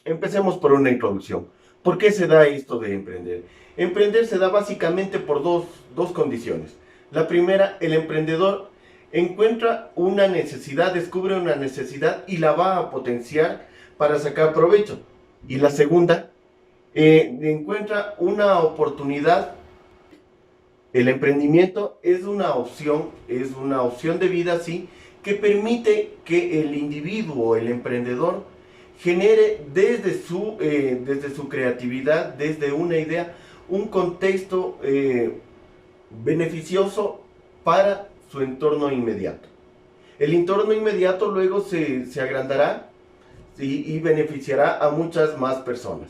Empecemos por una introducción. ¿Por qué se da esto de emprender? Emprender se da básicamente por dos condiciones. La primera, el emprendedor encuentra una necesidad, descubre una necesidad y la va a potenciar para sacar provecho. Y la segunda, encuentra una oportunidad. El emprendimiento es una opción de vida, sí, que permite que el individuo, el emprendedor, genere desde su creatividad, desde una idea, un contexto beneficioso para su entorno inmediato. El entorno inmediato luego se agrandará, ¿sí? Y beneficiará a muchas más personas.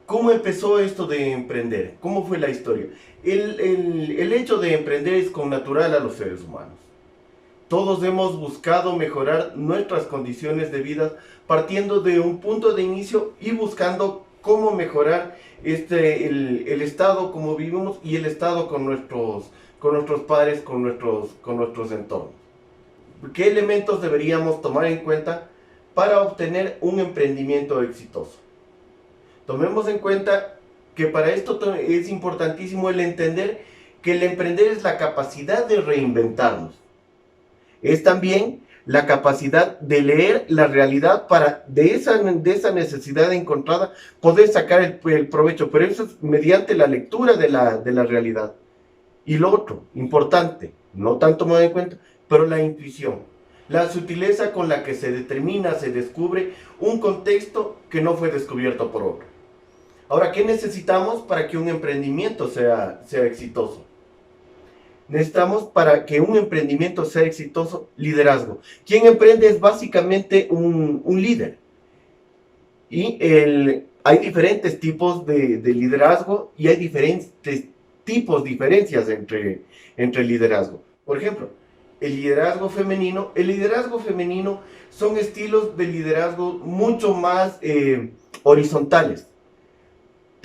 ¿Cómo empezó esto de emprender? ¿Cómo fue la historia? El hecho de emprender es connatural a los seres humanos. Todos hemos buscado mejorar nuestras condiciones de vida partiendo de un punto de inicio y buscando cómo mejorar el estado como vivimos y el estado con nuestros padres, con nuestros entornos. ¿Qué elementos deberíamos tomar en cuenta para obtener un emprendimiento exitoso? Tomemos en cuenta que para esto es importantísimo el entender que el emprender es la capacidad de reinventarnos. Es también la capacidad de leer la realidad para de esa necesidad encontrada poder sacar el provecho, pero eso es mediante la lectura de la realidad. Y lo otro, importante, no tan tomado en cuenta, pero la intuición, la sutileza con la que se determina, se descubre un contexto que no fue descubierto por otro. Ahora, ¿qué necesitamos para que un emprendimiento sea exitoso? Necesitamos para que un emprendimiento sea exitoso, liderazgo. Quien emprende es básicamente un líder. Y hay diferentes tipos de liderazgo y hay diferentes diferencias entre liderazgo. Por ejemplo, el liderazgo femenino son estilos de liderazgo mucho más horizontales.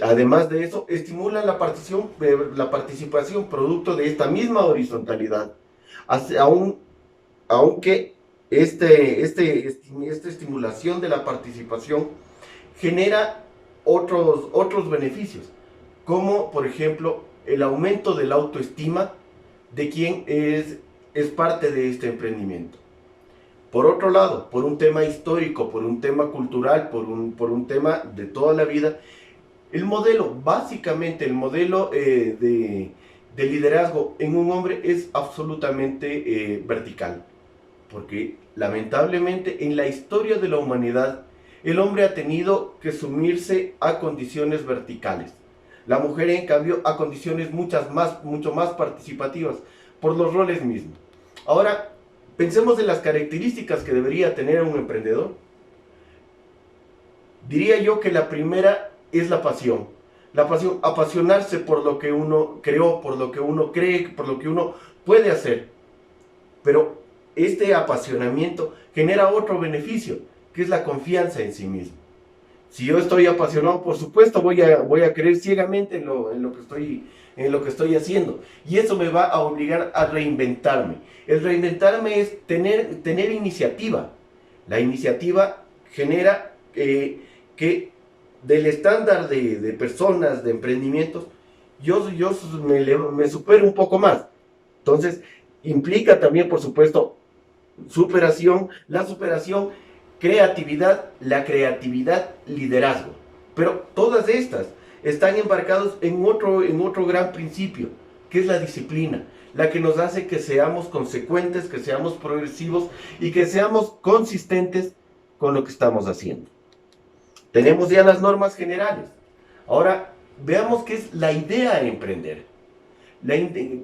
Además de eso, estimulan la participación producto de esta misma horizontalidad. Aunque esta estimulación de la participación genera otros beneficios, como por ejemplo el aumento de la autoestima de quien es parte de este emprendimiento. Por otro lado, por un tema histórico, por un tema cultural, por un tema de toda la vida, básicamente el modelo de liderazgo en un hombre es absolutamente vertical, porque lamentablemente en la historia de la humanidad el hombre ha tenido que sumirse a condiciones verticales. La mujer, en cambio, a condiciones mucho más participativas por los roles mismos. Ahora, pensemos en las características que debería tener un emprendedor. Diría yo que la primera es la pasión. La pasión, apasionarse por lo que uno creó, por lo que uno cree, por lo que uno puede hacer. Pero este apasionamiento genera otro beneficio, que es la confianza en sí mismo. Si yo estoy apasionado, por supuesto voy a creer ciegamente en lo que estoy haciendo. Y eso me va a obligar a reinventarme. El reinventarme es tener iniciativa. La iniciativa genera que del estándar de personas, de emprendimientos, yo me supero un poco más. Entonces, implica también, por supuesto, la superación, creatividad, la creatividad, liderazgo. Pero todas estas están embarcados en otro gran principio, que es la disciplina, la que nos hace que seamos consecuentes, que seamos progresivos y que seamos consistentes con lo que estamos haciendo. Tenemos ya las normas generales. Ahora, veamos qué es la idea de emprender.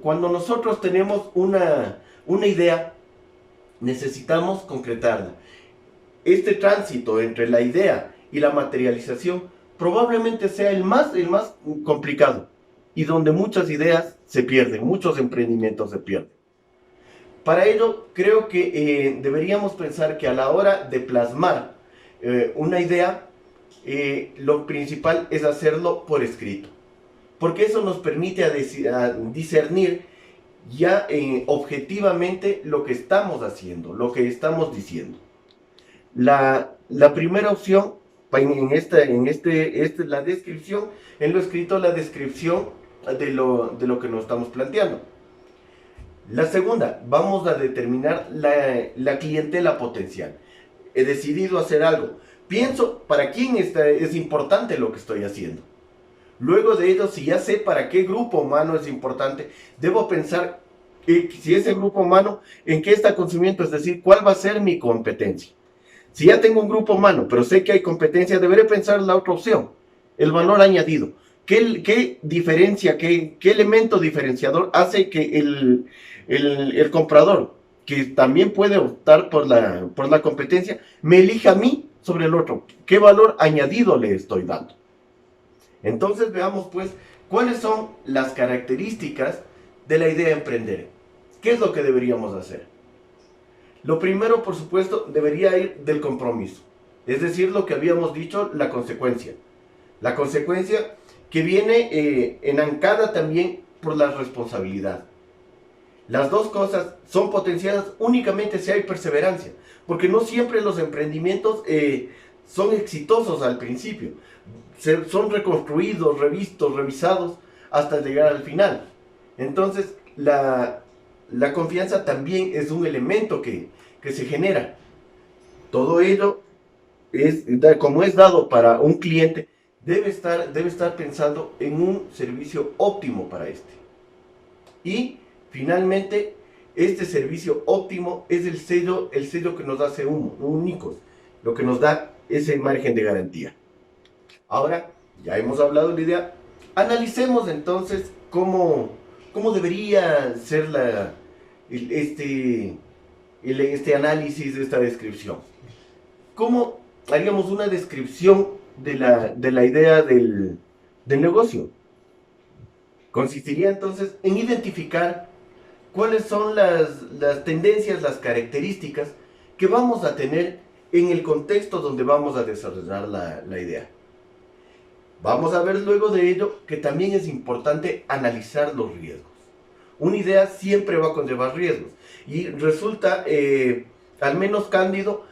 Cuando nosotros tenemos una idea, necesitamos concretarla. Este tránsito entre la idea y la materialización probablemente sea el más complicado y donde muchas ideas se pierden, muchos emprendimientos se pierden. Para ello, creo que deberíamos pensar que a la hora de plasmar una idea, lo principal es hacerlo por escrito, porque eso nos permite a discernir ya objetivamente lo que estamos haciendo, lo que estamos diciendo. La primera opción la descripción, en lo escrito, la descripción de lo que nos estamos planteando. La segunda, vamos a determinar la clientela potencial. He decidido hacer algo. Pienso para quién es importante lo que estoy haciendo. Luego de ello, si ya sé para qué grupo humano es importante, debo pensar si ese grupo humano en qué está consumiendo, es decir, cuál va a ser mi competencia. Si ya tengo un grupo humano, pero sé que hay competencia, deberé pensar la otra opción, el valor añadido. ¿Qué diferencia, qué elemento diferenciador hace que el comprador, que también puede optar por la competencia, me elija a mí sobre el otro? ¿Qué valor añadido le estoy dando? Entonces veamos pues cuáles son las características de la idea de emprender. ¿Qué es lo que deberíamos hacer? Lo primero, por supuesto, debería ir del compromiso. Es decir, lo que habíamos dicho, la consecuencia. La consecuencia que viene enancada también por la responsabilidad. Las dos cosas son potenciadas únicamente si hay perseverancia, porque no siempre los emprendimientos son exitosos al principio. Son reconstruidos, revistos, revisados hasta llegar al final. Entonces, la confianza también es un elemento que se genera. Todo ello, como es dado para un cliente, debe estar pensando en un servicio óptimo para este. Y finalmente, este servicio óptimo es el sello que nos hace únicos, lo que nos da ese margen de garantía. Ahora, ya hemos hablado de la idea, analicemos entonces cómo debería ser este análisis de esta descripción. ¿Cómo haríamos una descripción de la idea del negocio? Consistiría entonces en identificar cuáles son las tendencias, las características que vamos a tener en el contexto donde vamos a desarrollar la idea. Vamos a ver luego de ello que también es importante analizar los riesgos. Una idea siempre va a conllevar riesgos y resulta, al menos cándido,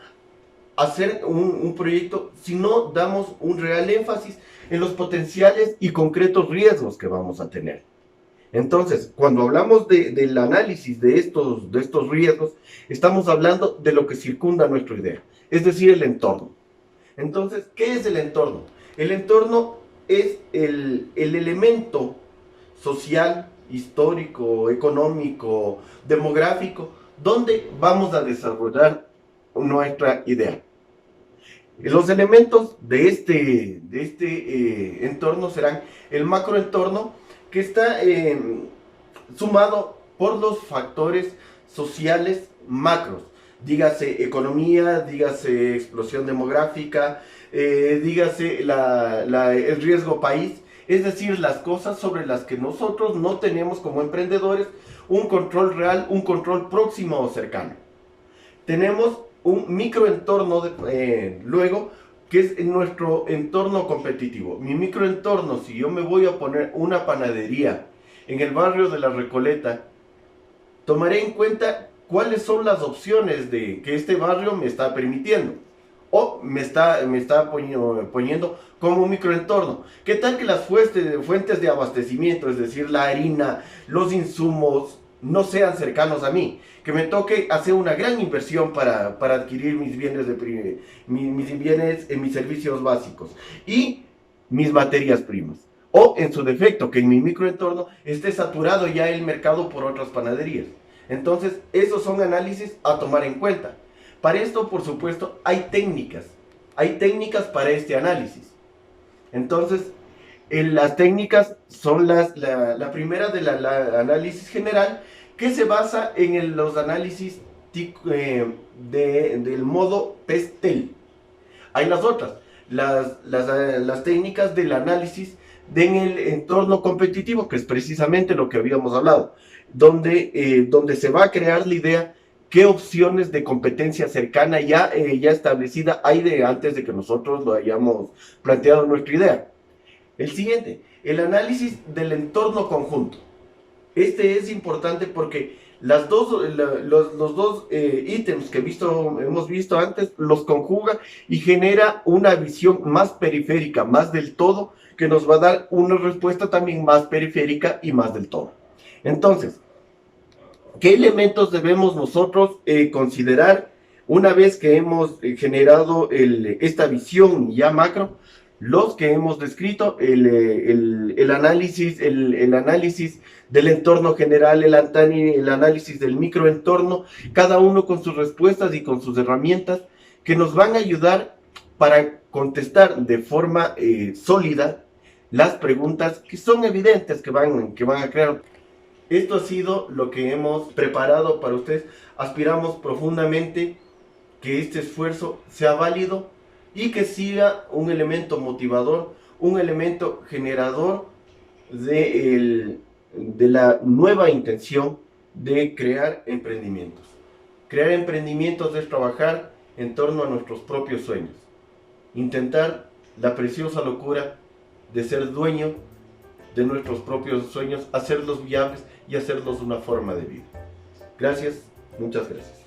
hacer un proyecto si no damos un real énfasis en los potenciales y concretos riesgos que vamos a tener. Entonces, cuando hablamos del análisis de estos riesgos, estamos hablando de lo que circunda nuestra idea, es decir, el entorno. Entonces, ¿qué es el entorno? El entorno es el elemento social, histórico, económico, demográfico, donde vamos a desarrollar nuestra idea. Los elementos de este entorno serán el macroentorno, que está sumado por los factores sociales macros, dígase economía, dígase explosión demográfica, dígase el riesgo país, es decir, las cosas sobre las que nosotros no tenemos como emprendedores un control real, un control próximo o cercano. Tenemos un microentorno luego, que es nuestro entorno competitivo. Mi microentorno, si yo me voy a poner una panadería en el barrio de La Recoleta, tomaré en cuenta cuáles son las opciones que este barrio me está permitiendo o me está poniendo como microentorno. ¿Qué tal que las fuentes de abastecimiento, es decir, la harina, los insumos, no sean cercanos a mí? Que me toque hacer una gran inversión para adquirir mis bienes, mis servicios básicos y mis materias primas. O en su defecto, que en mi microentorno esté saturado ya el mercado por otras panaderías. Entonces, esos son análisis a tomar en cuenta. Para esto, por supuesto, hay técnicas para este análisis. Entonces, las técnicas son la primera del análisis general, que se basa en los análisis del modo PESTEL. Hay las otras, las técnicas del análisis en el entorno competitivo, que es precisamente lo que habíamos hablado, donde se va a crear la idea qué opciones de competencia cercana ya establecida hay antes de que nosotros lo hayamos planteado nuestra idea. El siguiente, el análisis del entorno conjunto. Este es importante porque los dos ítems que hemos visto antes, los conjuga y genera una visión más periférica, más del todo, que nos va a dar una respuesta también más periférica y más del todo. Entonces, ¿qué elementos debemos nosotros considerar una vez que hemos generado esta visión ya macro? Los que hemos descrito, el análisis del entorno general, el análisis del microentorno, cada uno con sus respuestas y con sus herramientas que nos van a ayudar para contestar de forma sólida las preguntas que son evidentes que van a crear. Esto ha sido lo que hemos preparado para ustedes. Aspiramos profundamente que este esfuerzo sea válido y que siga un elemento motivador, un elemento generador de la nueva intención de crear emprendimientos. Crear emprendimientos es trabajar en torno a nuestros propios sueños. Intentar la preciosa locura de ser dueño de nuestros propios sueños, hacerlos viables y hacerlos una forma de vida. Gracias, muchas gracias.